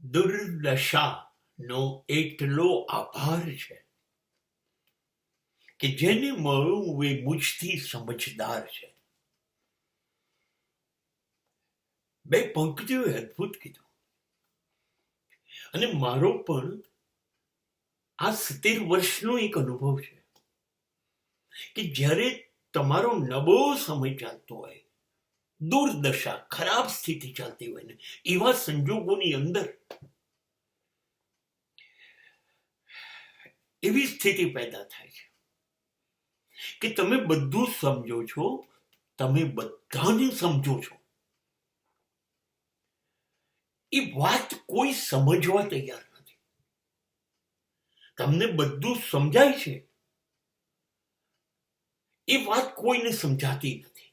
દુર્દશાનો એટલો આભાર છે કે જેને મળવું એ મુજથી સમજદાર છે. બે પંક્તિઓએ અદભુત કીધું. અને મારો પણ આ 70 વર્ષનો એક અનુભવ છે કે જ્યારે તમારો નબળો સમય ચાલતો હોય, દુર્દશા, ખરાબ સ્થિતિ ચાલતી હોય ને, એવા સંજોગોની અંદર એવી સ્થિતિ પેદા થાય છે કે તમે બધું સમજો છો, તમે બધાને સમજો છો, એ વાત કોઈ સમજવા તૈયાર નથી. તમને બધું સમજાય છે, એ વાત કોઈને સમજાતી નથી.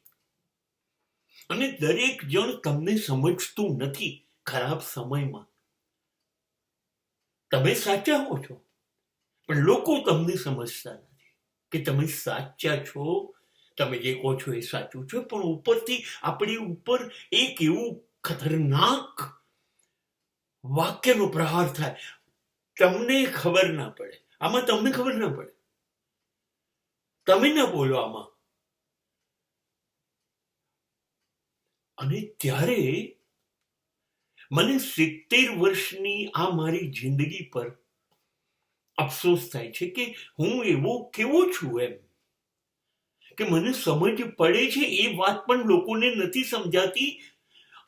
અને દરેક જણ તમને સમજતું નથી. ખરાબ સમયમાં તમે સાચા હો છો, પણ લોકો તમને સમજતા નથી કે તમે સાચા છો. તમે જે કહો છો એ સાચું છે, પણ ઉપરથી આપણી ઉપર એક એવું ખતરનાક વાક્યનો પ્રહાર થાય. તમને ખબર ના પડે, આમાં તમને ખબર ના પડે, તમે ના બોલો આમાં. અને ત્યારે મને 70 વર્ષની આ મારી જિંદગી પર અફસોસ થાય છે કે હું એવો કેવો છું, એમ કે મને સમજ પડે છે એ વાત પણ લોકોને નથી સમજાતી,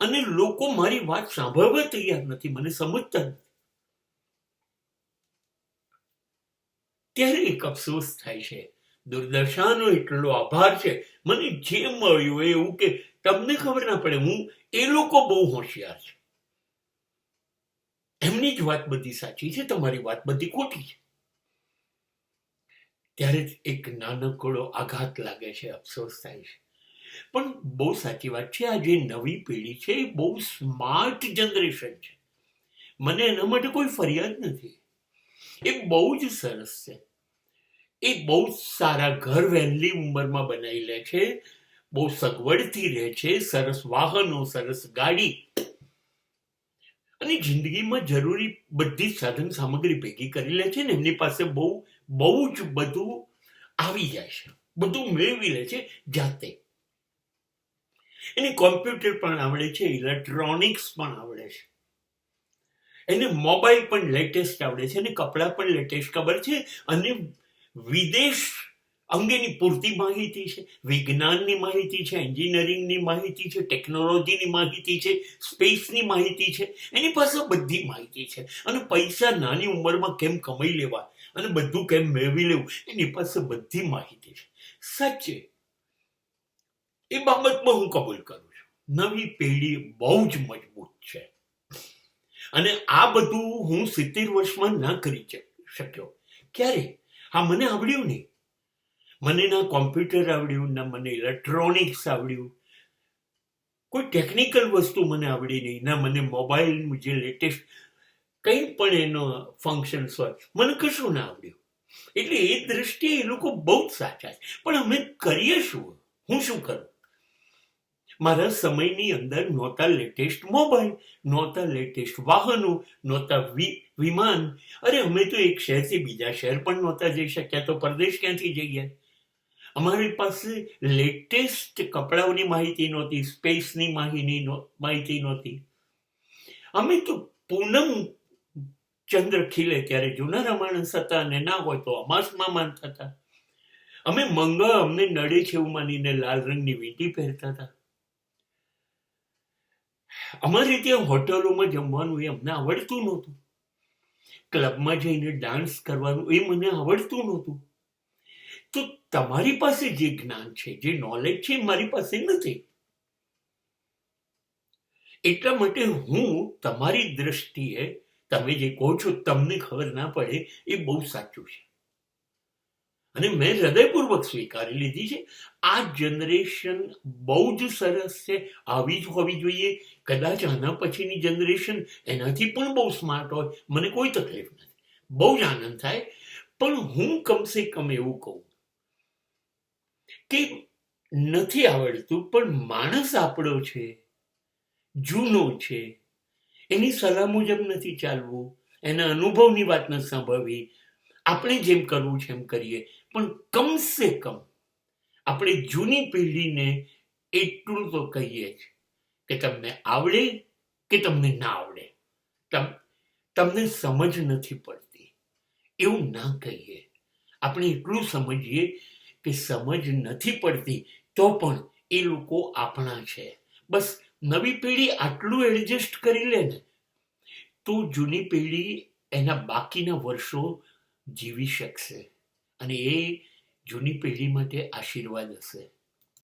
અને લોકો મારી વાત સાંભળવા તૈયાર નથી, મને સમજતા નથી. ત્યારે એક અફસોસ થાય છે. દુર્દશાનો એટલો આભાર છે. મને જે મળ્યું એવું કે તમને ખબર ના પડે, હું એ લોકો બહુ હોશિયાર છે, એમની જ વાત બધી સાચી છે, તમારી વાત બધી ખોટી છે. ત્યારે એક નાનકડો આઘાત લાગે છે, અફસોસ થાય છે. પણ બહુ સાચી વાત છે, આ જે નવી પેઢી છે એ બહુ સ્માર્ટ જનરેશન છે. મને એના માટે કોઈ ફરિયાદ નથી. એ બહુ જ સરસ છે. એ બહુ સારા ઘર વહેલી ઉંમરમાં બનાવી લે છે, બહુ સગવડથી રહે છે, સરસ વાહનો, સરસ ગાડી, અને જિંદગીમાં જરૂરી બધી સાધન સામગ્રી ભેગી કરી લે છે ને એમની પાસે બહુ જ બધું આવી જાય છે, બધું મેળવી લે છે જાતે. એને કોમ્પ્યુટર પણ આવડે છે, ઇલેક્ટ્રોનિક્સ પણ આવડે છે, એને મોબાઈલ પણ લેટેસ્ટ આવડે છે, અને કપડાં પણ લેટેસ્ટ ખબર છે, અને વિદેશ અંગેની પૂરતી માહિતી છે, વિજ્ઞાનની માહિતી છે, એન્જિનિયરિંગની માહિતી છે, ટેકનોલોજીની માહિતી છે, સ્પેસની માહિતી છે. એની પાસે બધી માહિતી છે. અને પૈસા નાની ઉંમરમાં કેમ કમાઈ લેવા અને બધું કેમ મેળવી લેવું, એની પાસે બધી માહિતી છે. સાચે એ બાબતમાં હું કબૂલ કરું છું, નવી પેઢી બહુ જ મજબૂત છે. અને આ બધું હું 70 વર્ષમાં ના કરી શક્યો. ક્યારે? હા, મને આવડ્યું નહીં. મને ના કોમ્પ્યુટર આવડ્યું, ના મને ઇલેક્ટ્રોનિક્સ આવડ્યું, કોઈ ટેકનિકલ વસ્તુ મને આવડી નહીં, ના મને મોબાઈલ જે લેટેસ્ટ કંઈ પણ એનો ફંક્શન્સ હોય, મને કશું ના આવડ્યું. એટલે એ દ્રષ્ટિએ એ લોકો બહુ જ સાચા છે. પણ અમે કરીએ શું? હું શું કરું? મારા સમયની અંદર નહોતા લેટેસ્ટ મોબાઈલ, નહોતા લેટેસ્ટ વાહનો, નહોતા વિમાન. અરે અમે તો એક શહેરથી બીજા શહેર પણ નહોતા જઈ શક્યા, તો પરદેશ ક્યાંથી જઈએ? અમારી પાસે લેટેસ્ટ કપડાઓની માહિતી નહોતી, સ્પેસની માહિતી નહોતી. અમે તો પૂનમ ચંદ્ર ખીલે ત્યારે જુનારા માણસ હતા, અને ના હોય તો અમાસમાં માનતા હતા. અમે મંગળ અમને નડે છે એવું માનીને લાલ રંગની વીંટી પહેરતા હતા. અમારે ત્યાં હોટલોમાં જમવાનું એ અમને આવડતું નહોતું. ક્લબમાં જઈને ડાન્સ કરવાનું એ મને આવડતું નહોતું. તો તમારી પાસે જે જ્ઞાન છે, જે નોલેજ છે, મારી પાસે નથી. એટલા માટે હું તમારી દ્રષ્ટિએ તમે જે કહો છો તમને ખબર ના પડે, એ બહુ સાચું છે. અને મેં હૃદયપૂર્વક સ્વીકારી લીધી છે. આ જનરેશન બહુ જ સરસ છે, આવી જ હોવી જોઈએ. કદાચ આના પછીની જનરેશન એનાથી પણ બહુ સ્માર્ટ હોય, મને કોઈ તકલીફ નથી, બહુ જ આનંદ થાય. પણ હું કમસે કમ એવું કહું કે નથી આવડતું, પણ માણસ આપણો છે, જૂનો છે, એની સલાહ મુજબ નથી ચાલવું, એના અનુભવની વાત નથી સાંભળવી. આપણે જેમ કરવું છે એમ કરીએ, પણ કમસે કમ આપણે જૂની પેઢીને એટલું તો કહીએ જ કે તમને આવડે કે તમને ના આવડે, તમને સમજ નથી પડતી એવું ના કહીએ. આપણે એટલું સમજીએ કે સમજ નથી પડતી તો પણ એ લોકો આપણા છે. બસ નવી પેઢી આટલું એડજસ્ટ કરી લે ને તો જૂની પેઢી એના બાકીના વર્ષો જીવી શકશે, અને એ જૂની પેઢી માટે આશીર્વાદ હશે.